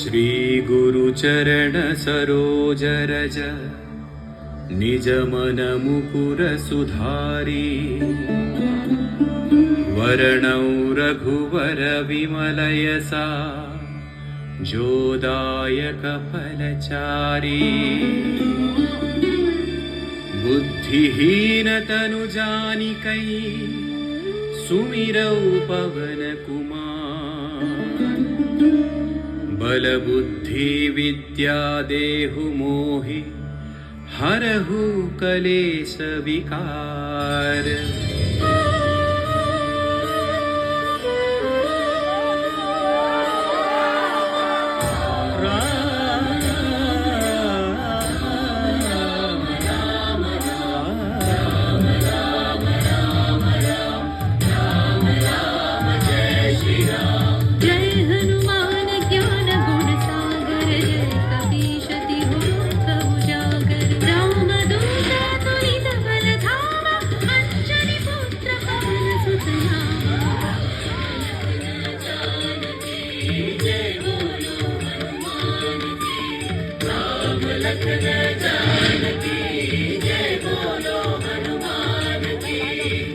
श्री गुरुचरण सरोज रज निज मन मुकुर सुधारी वर्णौ रघुवर विमलयसा जोदायक फलचारी बुद्धिहीन तनु जानिकै सुमिरौ पवन कुमार बल बुद्धि विद्या देहु मोहि हरहु कलेश विकार।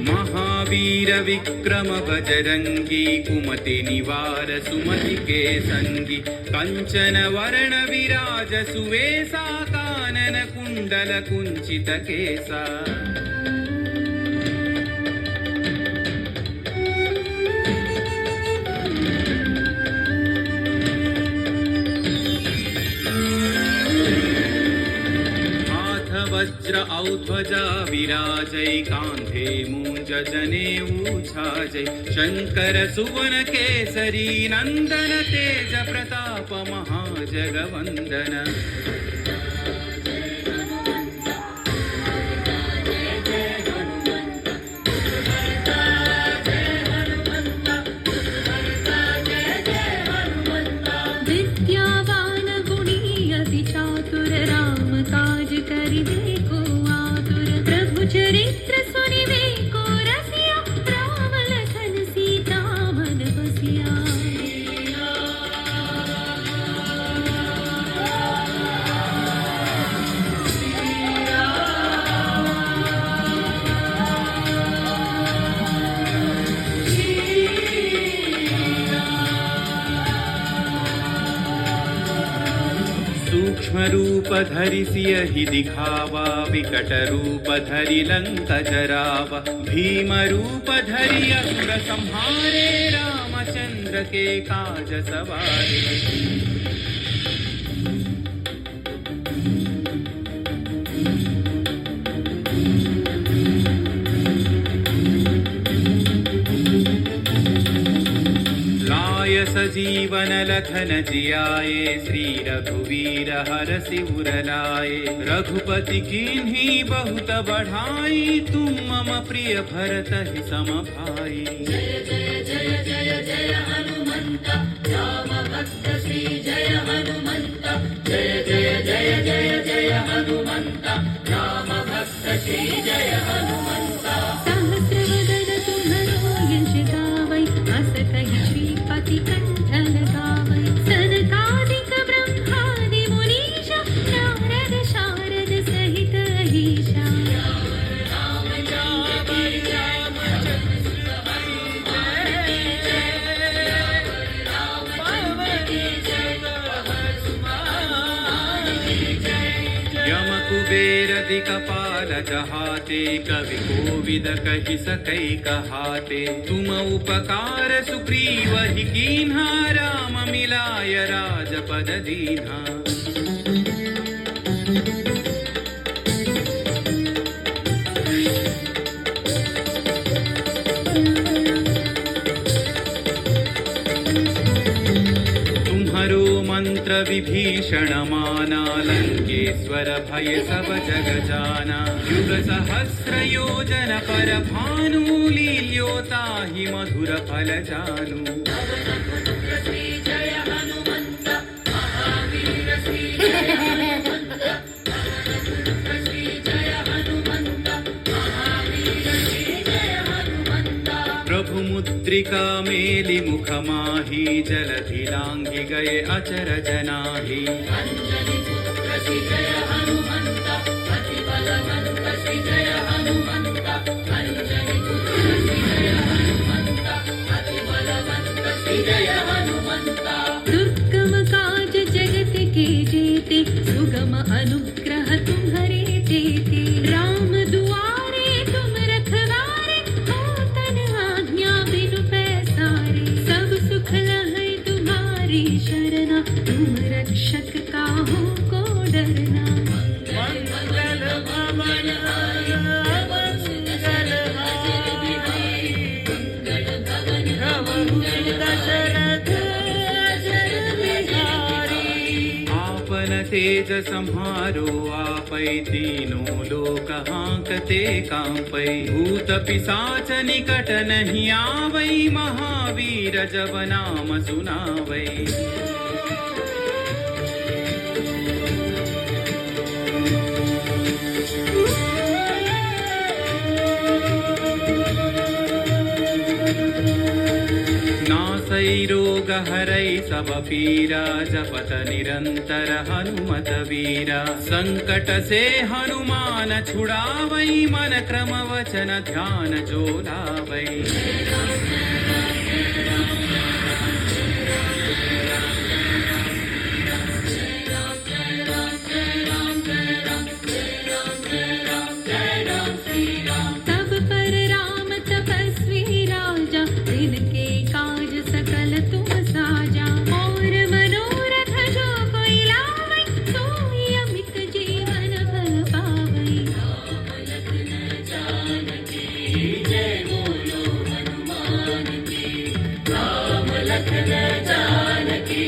महावीर विक्रम बजरंगी कुमति निवार सुमति के संगी कंचन वर्ण विराज सुवेसा कानन कुंडल कुंचित केसा। वज्र औध्वजा विराजै कांधे मूंज जनेऊ छाजै शंकर सुवन केसरी नंदन तेज प्रताप महाजगवंदन। विद्यावान गुणी अति चातुर राम काज करिबे को आतुर प्रभु चरित्र सुनिबे को रसिया राम लखन सीता मन बसिया। सूक्ष्म रूप धरि सियहि दिखावा विकट रूप धरि लंक जरावा भीम रूप धरि असुर संहारे रामचंद्र के काज सवारे। सजीवन लखन जियाए श्री रघुवीर हरषि उर लाए रघुपति कीन्ही बहुत बढ़ाई तुम मम प्रिय भरत ही सम भाई। जय जय जय जय जय हनुमंत राम भक्त श्री जय हनुमंत जय जय जय जय जय हनुमंत राम भक्त श्री जय हनुमंत। सहस्रवदन तुम्हरो यश गावै अस कहि श्रीपति कंठ लगावै सनकादिक ब्रह्मादि मुनीशा नारद शारद सहित अहीशा। यम कुबेर दिक्पाल जहाते कवि कोविद कहि सकै कहाते तुम उपकार सुग्रीव ही कीन्हा राम मिलाय राजपद दीन्हा। मंत्र विभीषण माना लंकेश्वर भय सब जग जाना युग सहस्र योजन पर भानु लील्योता ही मधुर फल जानु। जय हनुमंत महावीर श्री जय हनुमंत जय हनुमंत महावीर श्री जय हनुमंत। प्रभु मुद्रिका चंद्रिका मेली मुख माही जलधि लांघि गए अचरज नाही दुर्गम काज जगत के जेते सुगम अनुग्रह तुम्हारे देते राम दुआरे तुम रखवारे हो तन आज्ञा बिनु पैसारे सब सुख लहै तुम्हारी शरणा तुम रक्षक काहू को डरना तेज सम्हारो आपै तीनों लोक हांकते कांपै भूत पिशाच निकट नहीं आवै महावीर जब नाम सुनावै नासै रोग हरै सब पीरा जपत निरंतर हनुमत वीरा संकट से हनुमान छुड़ावै मन क्रम वचन ध्यान जो लावै तब पर राम तपस्वी राजा जिनके काज सकल तुम साजा और मनोरथ जो कोई लावै सोई अमित जीवन फल पावै राम लखन जानकी जय बोलो हनुमान की राम लखन जानकी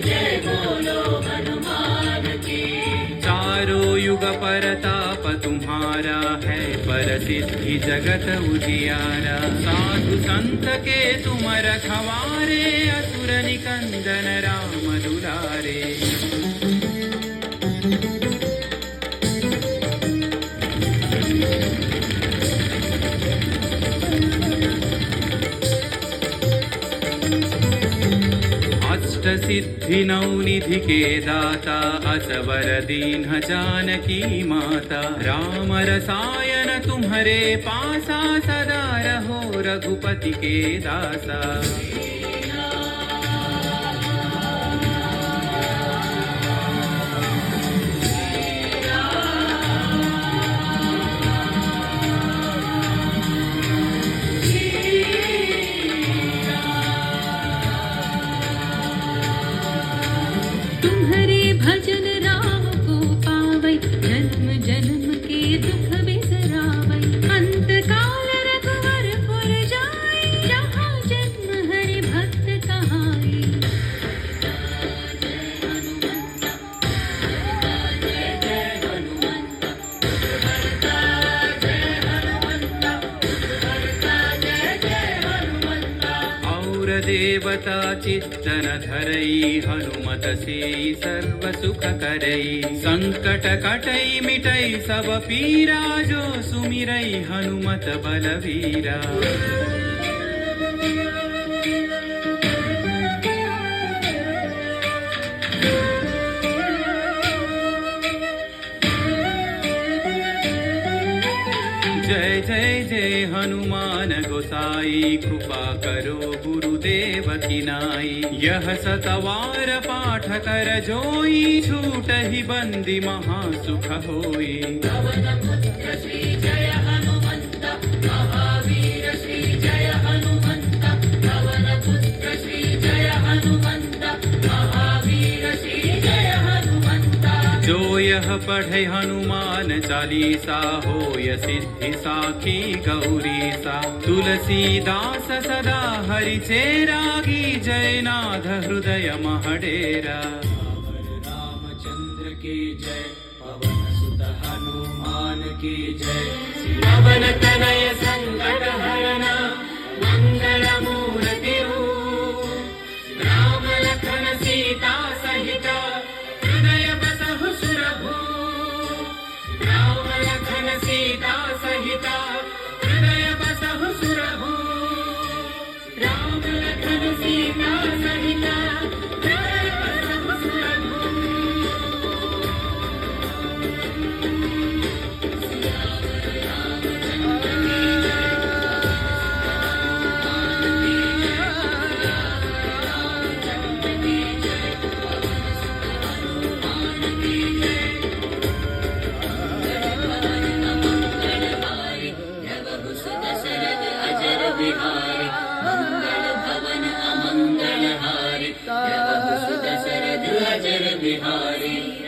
जय बोलो हनुमान की चारों युग परताप तुम्हारा है पर सिद्धि जगत उजियारा साधु संत के तुम रखवारे असुर निकंदन राम दुलारे अष्ट सिद्धि नौ निधि के दाता असवर दीन जानकी माता राम रसायन तुम्हारे पासा सदा रहो रघुपति के दासा तुम्हारे भजन राम को पावै जन्म जन्म के दुख बिसरावै अंत काल रघुवर पुर जाई जहाँ जन्म हरि भक्त कहाई और देवता चित्तन धरई हनुमत से सर्व सुख करई संकट कटई मिटई सब पीरा जो सुमिरई हनुमत बलवीरा जय जय जय हनुमान गोसाई कृपा करो गुरुदेव की नाई यह सतवार पाठ कर जोई छूट ही बंदी महासुख होई जो यह पढ़े हनुमान चालीसा होय सिद्धि साखी गौरीसा तुलसीदास सदा हरि चेरागी जयनाथ हृदय महडेरा रामचंद्र की जय पवन सुत हनुमान की जय पवन तनय संकट हरना मंगल मूर्ति राम लखन सीता सहित हृदय बसहु सुरभु राम लखन सीता सहित हृदय बसहु सुरभु बिहारी